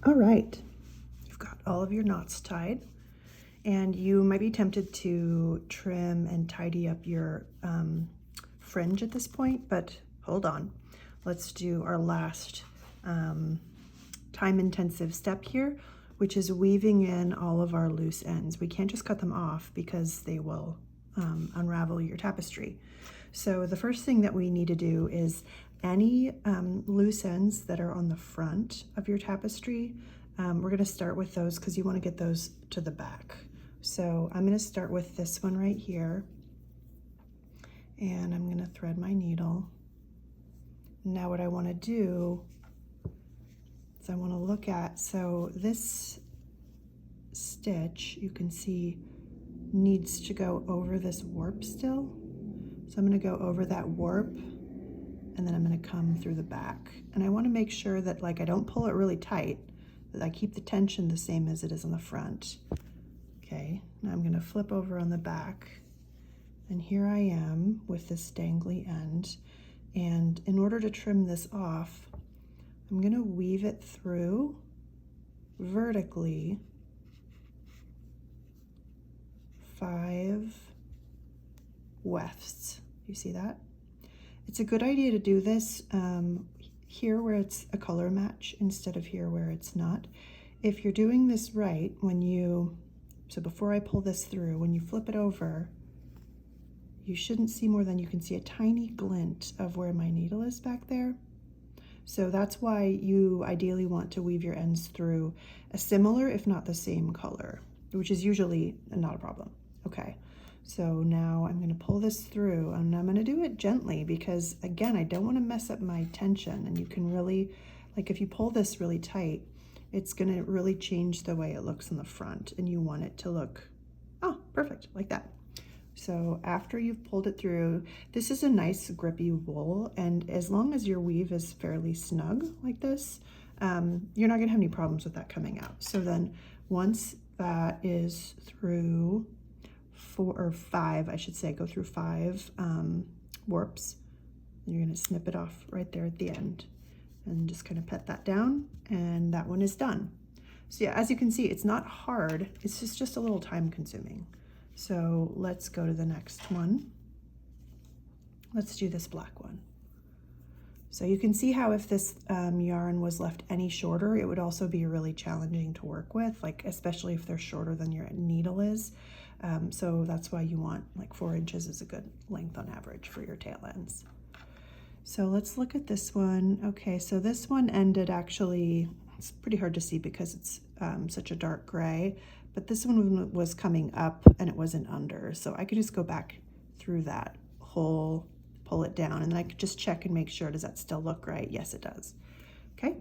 All right, you've got all of your knots tied, and you might be tempted to trim and tidy up your fringe at this point, but hold on. Let's do our last time-intensive step here, which is weaving in all of our loose ends. We can't just cut them off because they will unravel your tapestry. So the first thing that we need to do is any loose ends that are on the front of your tapestry, we're going to start with those because you want to get those to the back. So I'm going to start with this one right here, and I'm going to thread my needle. Now what I want to do is I want to look at, so this stitch you can see needs to go over this warp still. So I'm going to go over that warp, and then I'm going to come through the back. And I want to make sure that I don't pull it really tight, that I keep the tension the same as it is on the front. Okay, now I'm going to flip over on the back, and here I am with this dangly end. And in order to trim this off, I'm going to weave it through vertically 5 wefts. You see that? It's a good idea to do this here where it's a color match instead of here where it's not. If you're doing this right, so before I pull this through, when you flip it over, you shouldn't see more than you can see a tiny glint of where my needle is back there. So that's why you ideally want to weave your ends through a similar, if not the same color, which is usually not a problem. Okay, so now I'm going to pull this through, and I'm going to do it gently because, again, I don't want to mess up my tension. And you can really, if you pull this really tight, it's going to really change the way it looks in the front, and you want it to look, oh, perfect, like that. So after you've pulled it through, this is a nice grippy wool, and as long as your weave is fairly snug like this, you're not going to have any problems with that coming out. So then once that is through 4 or 5, I should say, go through 5 warps, you're going to snip it off right there at the end and just kind of pet that down, and that one is done. So yeah, as you can see, it's not hard, it's just a little time consuming. So let's go to the next one. Let's do this black one. So you can see how if this yarn was left any shorter, it would also be really challenging to work with, especially if they're shorter than your needle is. So that's why you want 4 inches is a good length on average for your tail ends. So let's look at this one. Okay, so this one ended actually, it's pretty hard to see because it's such a dark gray, but this one was coming up and it wasn't under. So I could just go back through that hole, pull it down, and then I could just check and make sure, does that still look right? Yes, it does. Okay,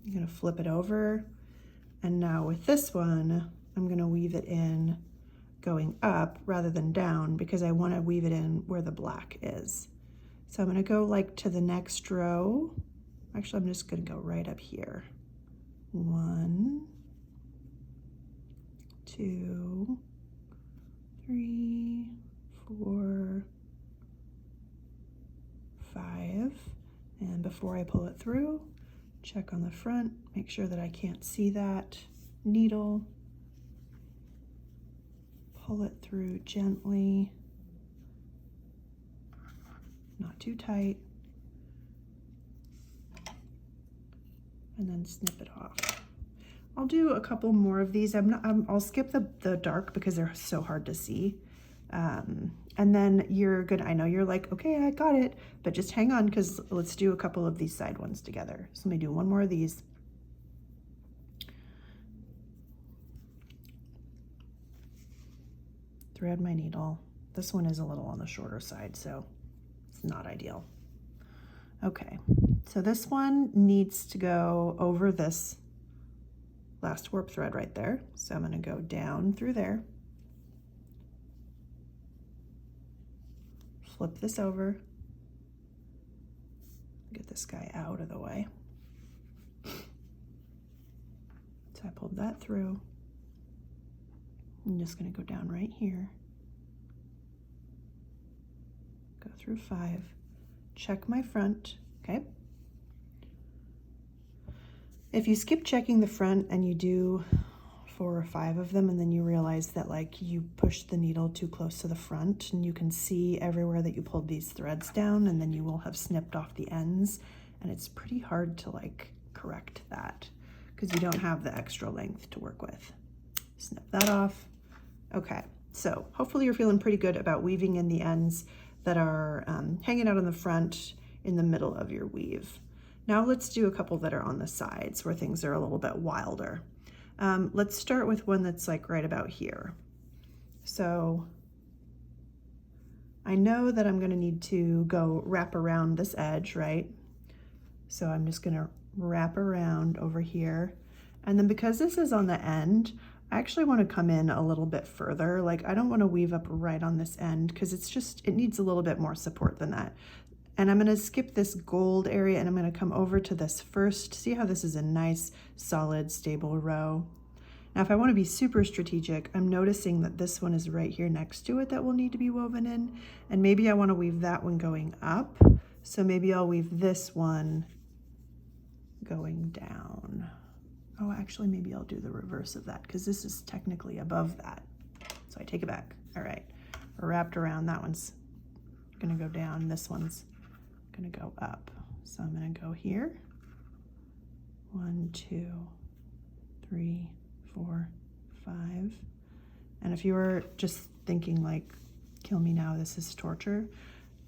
I'm gonna flip it over. And now with this one, I'm gonna weave it in going up rather than down because I wanna weave it in where the black is. So I'm gonna go to the next row. Actually, I'm just gonna go right up here. 1, 2, 3, 4, 5. And before I pull it through, check on the front, make sure that I can't see that needle. Pull it through gently, not too tight, and then snip it off. I'll do a couple more of these. I'll skip the dark because they're so hard to see. And then you're good. I know you're like, okay, I got it, but just hang on because let's do a couple of these side ones together. So let me do one more of these. Thread my needle. This one is a little on the shorter side, so it's not ideal. Okay, so this one needs to go over this last warp thread right there. So I'm going to go down through there, flip this over, get this guy out of the way. So I pulled that through. I'm just going to go down right here, go through 5, check my front, okay? If you skip checking the front and you do 4 or 5 of them, and then you realize that like you pushed the needle too close to the front, and you can see everywhere that you pulled these threads down, and then you will have snipped off the ends, and it's pretty hard to like correct that because you don't have the extra length to work with. Snip that off. Okay, so hopefully you're feeling pretty good about weaving in the ends that are hanging out on the front in the middle of your weave. Now let's do a couple that are on the sides where things are a little bit wilder. Let's start with one that's like right about here. So I know that I'm gonna need to go wrap around this edge, right? So I'm just gonna wrap around over here. And then because this is on the end, I actually wanna come in a little bit further. Like I don't wanna weave up right on this end because it needs a little bit more support than that. And I'm gonna skip this gold area and I'm gonna come over to this first. See how this is a nice, solid, stable row? Now, if I wanna be super strategic, I'm noticing that this one is right here next to it that will need to be woven in. And maybe I wanna weave that one going up. So maybe I'll weave this one going down. Oh, actually, maybe I'll do the reverse of that because this is technically above that. So I take it back. All right, we're wrapped around. That one's gonna go down. This one's gonna go up. So I'm gonna go here. 1, 2, 3, 4, 5. And if you were just thinking like, kill me now, this is torture,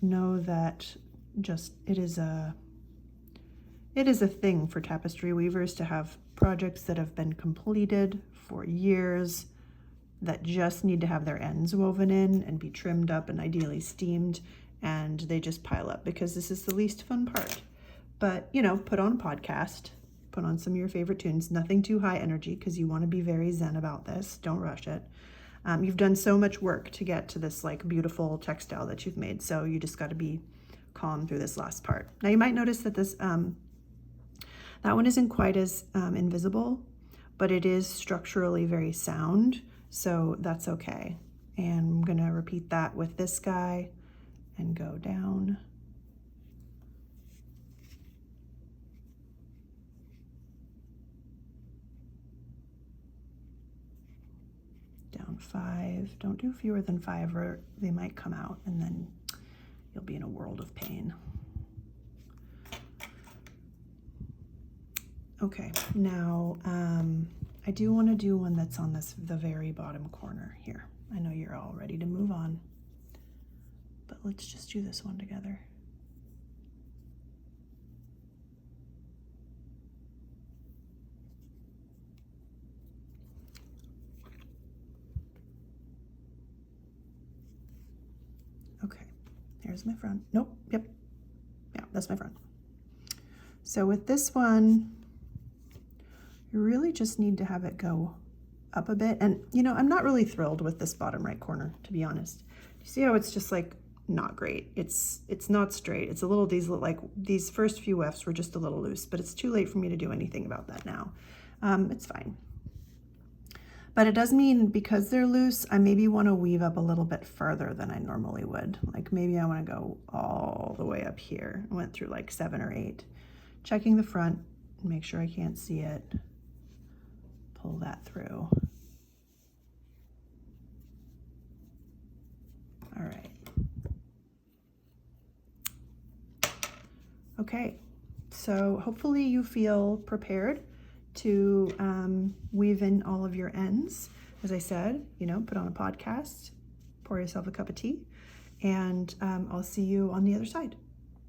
know that it is a thing for tapestry weavers to have projects that have been completed for years that just need to have their ends woven in and be trimmed up and ideally steamed, and they just pile up because this is the least fun part. But, you know, put on a podcast, put on some of your favorite tunes, nothing too high energy because you want to be very zen about this. Don't rush it. You've done so much work to get to this like beautiful textile that you've made, so you just got to be calm through this last part. Now you might notice that this that one isn't quite as invisible, but it is structurally very sound, so that's okay. And I'm gonna repeat that with this guy and go down. Down 5. Don't do fewer than 5 or they might come out and then you'll be in a world of pain. Okay, now I do want to do one that's on the very bottom corner here. I know you're all ready to move on, but let's just do this one together. Okay, here's my front. Nope, yep, yeah, that's my front. So with this one, you really just need to have it go up a bit. And you know, I'm not really thrilled with this bottom right corner, to be honest. You see how it's just like not great. It's not straight. It's a little, these first few wefts were just a little loose, but it's too late for me to do anything about that now. It's fine. But it does mean because they're loose, I maybe want to weave up a little bit further than I normally would. Like maybe I want to go all the way up here. I went through like 7 or 8. Checking the front, make sure I can't see it. Pull that through. All right. Okay, so hopefully you feel prepared to weave in all of your ends. As I said, you know, put on a podcast, pour yourself a cup of tea, and I'll see you on the other side.